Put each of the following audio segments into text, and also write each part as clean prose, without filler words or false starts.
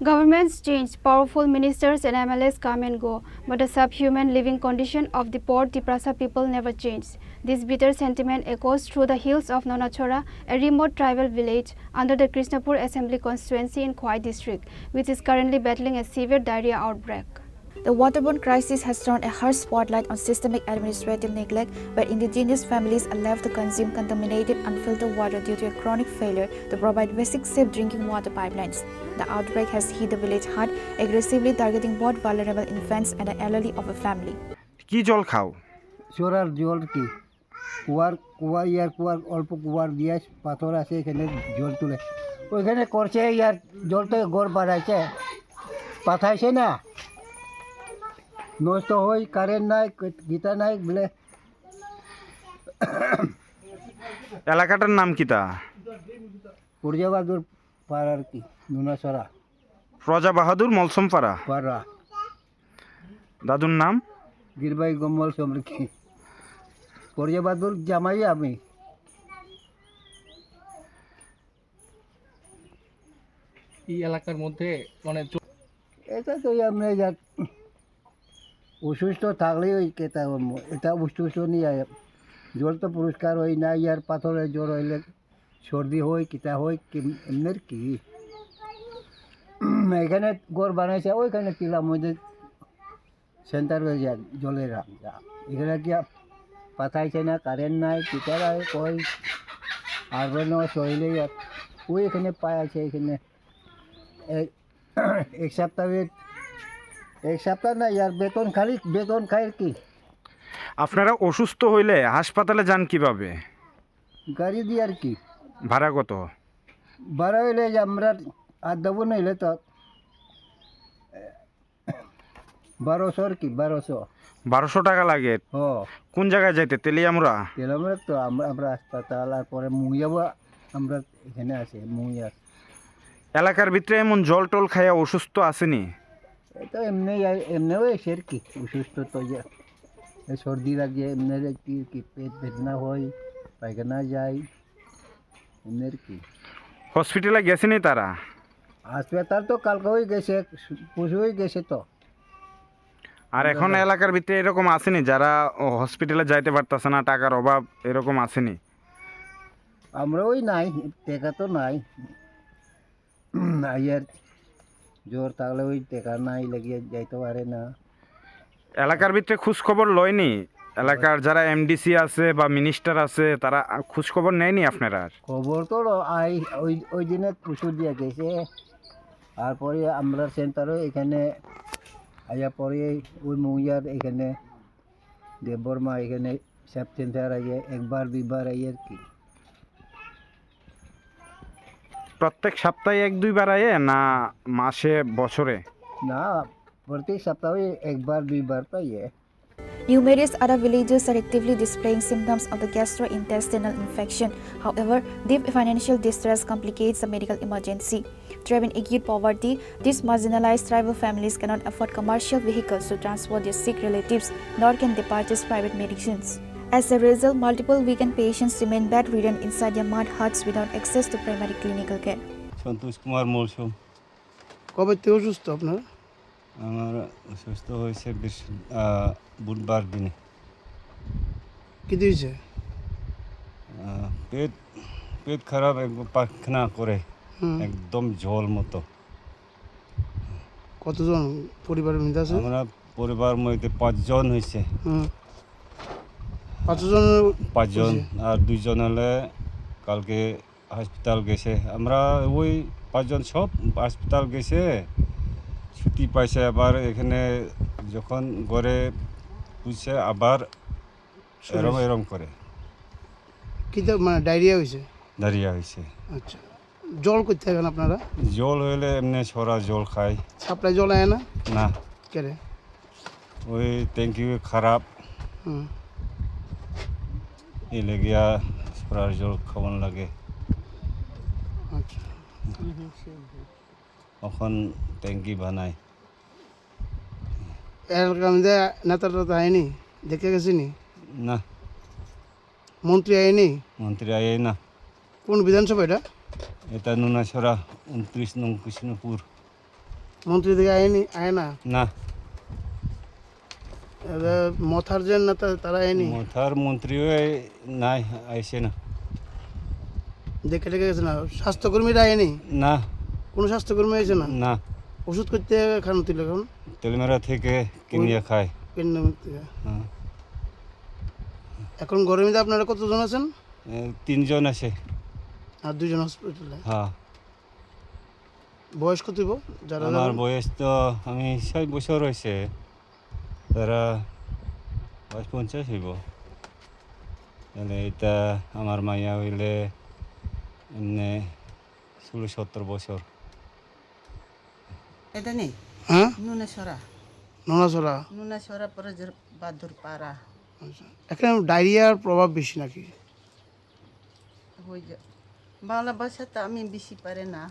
Governments change, powerful ministers and MLAs come and go, but the subhuman living condition of the poor Tiprasa people never changed. This bitter sentiment echoes through the hills of Nonachora, a remote tribal village under the Krishnapur Assembly constituency in Khwai district, which is currently battling a severe diarrhea outbreak. The waterborne crisis has thrown a harsh spotlight on systemic administrative neglect, where indigenous families are left to consume contaminated, unfiltered water due to a chronic failure to provide basic safe drinking water pipelines. The outbreak has hit the village hard, aggressively targeting both vulnerable infants and the elderly of a family. কি জল খাও? চোরার জল কি কুয়ার অল্প কুয়ার দিয়ে পাথর আছে এখানে জল তুলে ওইখানে করছে ইয়ার জলটা গড় বাড়াইছে পাঠাইছে না নষ্ট হই কারেন্ট নাই গীতা নাই বলে এলাকাটার নাম কিতা? পূর্যবাদুর পাড়ার কি নুনাছড়া প্রজা বাহাদুর মলসম পাড়া। পাড়া দাদুর নাম? গিরবাই গম্বল সমৃদ্ধি পূর্যবাদুর জামাই আমি। এই এলাকার মধ্যে মানে এটা তো আমরা অসুস্থ থাকলেই ওই কেতা এটা অসুস্থ নিয়ে জল তো পরিষ্কার হয় না ইয়ার পাথরের জ্বর হইলে সর্দি হয় কিতা হয় এমনের কি এখানে গড় বানাইছে ওইখানে টিলার মধ্যে সেন্টার হয়ে যায় জলের এখানে কি পাঠাইছে না কারেন্ট নাই কিতারা কই আর শরীরে ওইখানে পায় আছে এখানে এক সপ্তাহ না ইয়ার বেতন খাই কি। আপনারা অসুস্থ হইলে হাসপাতালে যান কিভাবে? গাড়ি দিয়ে আর কি। ভাড়া কত? ভাড়া হইলে যে আমরা আর দেবো নইলে তো 1200 আর কি 1200 টাকা লাগে। কোন জায়গায় যাইতে? তেলিয়ামুড়া তো আমরা হাসপাতাল আর পরে মুইয়াবো আমরা এখানে আছে মুইয়া। এলাকার ভিতরে এমন জল টল খাইয়া অসুস্থ আসেনি? এটা এমনি হয়েছে আর কি অসুস্থ তো সর্দি লাগে এমনি কি পেট বেদনা হয় পায়খানা যায় এমনি আর কি। হসপিটালে গেছেনি তারা? হাসপাতাল তো কালকে হয়ে গেছে পশু হয়ে গেছে তো। আর এখন এলাকার ভিতরে এরকম আসেনি যারা হসপিটালে যাইতে পারতেছে না, টাকার অভাব এরকম আসেনি? আমরা ওই নাই টাকা তো নাই আইয়ার জোর থাকলে ওই টাকা নাই লাগিয়ে যাইতে পারে না। এলাকার ভিতরে খোঁজ খবর লয়নি? এলাকার যারা এমডিসি আছে বা মিনিস্টার আছে তারা খোঁজ খবর নেয়নি আপনারা? খবর তো ওই দিনে পশু দিয়ে গেছে আর পরে আমরা সেন্টারও এখানে আইয়া পরে ওই মৌয়ার এখানে দেববর্মা এখানে সাব সেন্টার আইয়ে একবার দুইবার আইয়ে আর কি। প্রত্যেক সপ্তাহে 1-2 বার আয়ে না মাসে বছরে? না প্রত্যেক সপ্তাহে একবার দুইবার তো আইয়ে। Numerous other villagers are actively displaying symptoms of the gastrointestinal infection. However, deep financial distress complicates the medical emergency. Driven acute poverty, these marginalized tribal families cannot afford commercial vehicles to transport their sick relatives, nor can they purchase private medicines. As a result, multiple weakened patients remain bedridden inside their mud huts without access to primary clinical care. Santosh Kumar মৌসুম। কবে থেকে অসুস্থ আপনার? আমার অসুস্থ হয়েছে বুধবার দিনে। কি দিয়েছে? পেট খারাপ, একবার পায়খানা করে একদম জল মতো। কতজন পরিবারের মধ্যে আছে? আমরা পরিবার মধ্যে 5 জন হয়েছে। 5 জন আর 2 জন হলে কালকে হাসপাতাল গেছে। আমরা ওই 5 জন সব হাসপাতাল গেছে, ছুটি পাইছে। আবার এখানে যখন ঘরে পুষছে আবার এরম করে কি মানে ডায়রিয়া হয়েছে? ডায়রিয়া হয়েছে। আচ্ছা, জল করতে থাকেন আপনারা? জল হইলে এমনি ছড়া জল খাই। সাপ্লাই জল আয় না? না। কেরে? ওই ট্যাঙ্কি খারাপ, এই লেগিয়া ছড়ার জল খাওয়ান লাগে। আচ্ছা, এখন ট্যাঙ্কি বানাই। এলাকার মধ্যে নেতারা তো আয়নি, দেখে গেছিনি? না। মন্ত্রী আয়নি? মন্ত্রী আয় না। কোন বিধানসভা এটা? এটা নুনাছড়া 29 নং কৃষ্ণপুর। মন্ত্রী থেকে আয় না না মথার যে নেতা তারা আয়নি মথার মন্ত্রীও নাই আইসে না দেখে টেকে গেছে না স্বাস্থ্যকর্মীরা আয়নি না কোনো স্বাস্থ্যকর্মী আইছে না না ওষুধ করতে খান তুলে এখন তেলমেরা থেকে কিনিয়ে খায় হ্যাঁ। এখন গরমে আপনারা কতজন আছেন 3 জন আছে আর 2 জন হসপিটালে হ্যাঁ বয়স কত হইব যারা আমার বয়স তো আমি 6 বছর হয়েছে তারা 50 হইব তাহলে এটা আমার মাইয়া হইলে এমনি 16-17 বছর এটা নেই হ্যাঁ নুনেশ্বরা নোনাছড়া নুনেশ্বরা পরে বাদুর পাড়া এখানে ডায়রিয়ার প্রভাব বেশি নাকি হয়ে যা বাংলা ভাষা তো আমি বেশি পারে না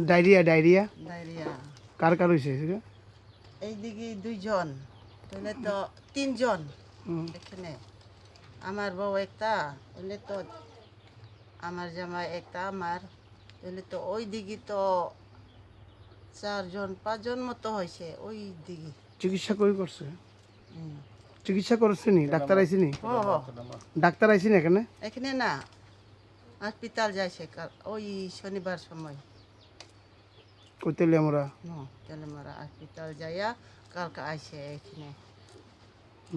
ডায়রিয়া ডায়রিয়া কার কার হয়েছে এইদিকে 2 জন তাহলে তো 3 জন এখানে আমার বউ একটা তাহলে তো আমার জামাই একটা আমার তাহলে তো ওই দিকে তো 4 জন 5 জন মতো হয়েছে ওই দিকে চিকিৎসা কই করছে চিকিৎসা করছেনি ডাক্তার আইসিনি ডাক্তার আইসিনি এখানে এখানে না হসপিটাল যাইছে ওই শনিবার সময় কইতেলে আমরা তেলেমারা হসপিটাল যাইয়া কালকে আইসে এখানে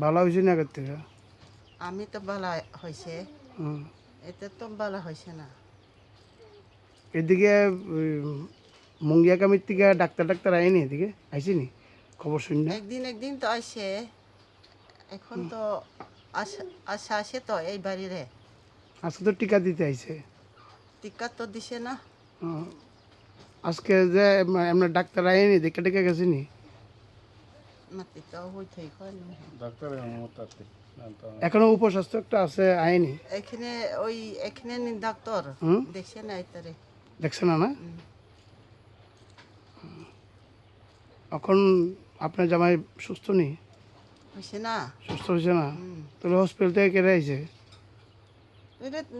ভালো হয়েছে না আগের থেকে আমি তো ভালো হয়েছে এতে তো ভালো হয়েছে না এদিকে মুঙ্গিয়া কামির থেকে ডাক্তার আইনি এদিকে আইসিনি খবর শুনি না একদিন তো আসে এখন তো আশা আসে তো এই বাড়িরে আজকে তো টিকা দিতে আইছে টিকা তো দিছে না আজকে যে আমরা ডাক্তার আইনি দেখে টেকে গেছিনি মাতি তো হইতেই কয় এখনো উপস্বাস্থ্য একটা আছে আইনি এখানে ওই এখানে ডাক্তার দেখছে না এটারে দেখছে না এখন আপনার জামাই সুস্থ নেই হয়েছে না সুস্থ হয়েছে না তাহলে হসপিটাল থেকে কেটে আইছে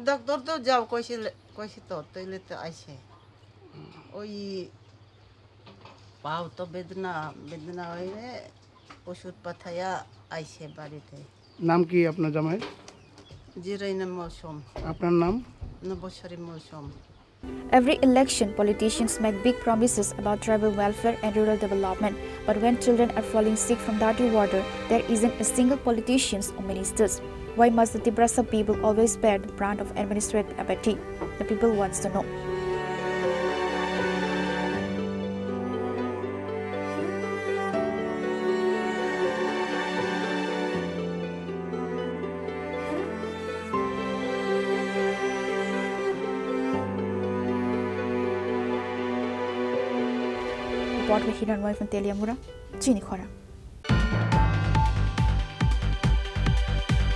ডাক্তার তো যাও কইছে তো তৈলে তো আইছে ওই পাও তো বেদনা হইলে ওষুধ পাঠাইয়া আইছে বাড়িতে নাম কি আপনার জামাই জিরাইনা মৌসুম আপনার নাম নবশ্বরী মৌসুম Every election, politicians make big promises about tribal welfare and rural development. But when children are falling sick from dirty water, there isn't a single politician or ministers. Why must the Tibrasa people always bear the brunt of administrative apathy? The people wants to know. Report with Hiranwai from Teliamura, Chini Khora.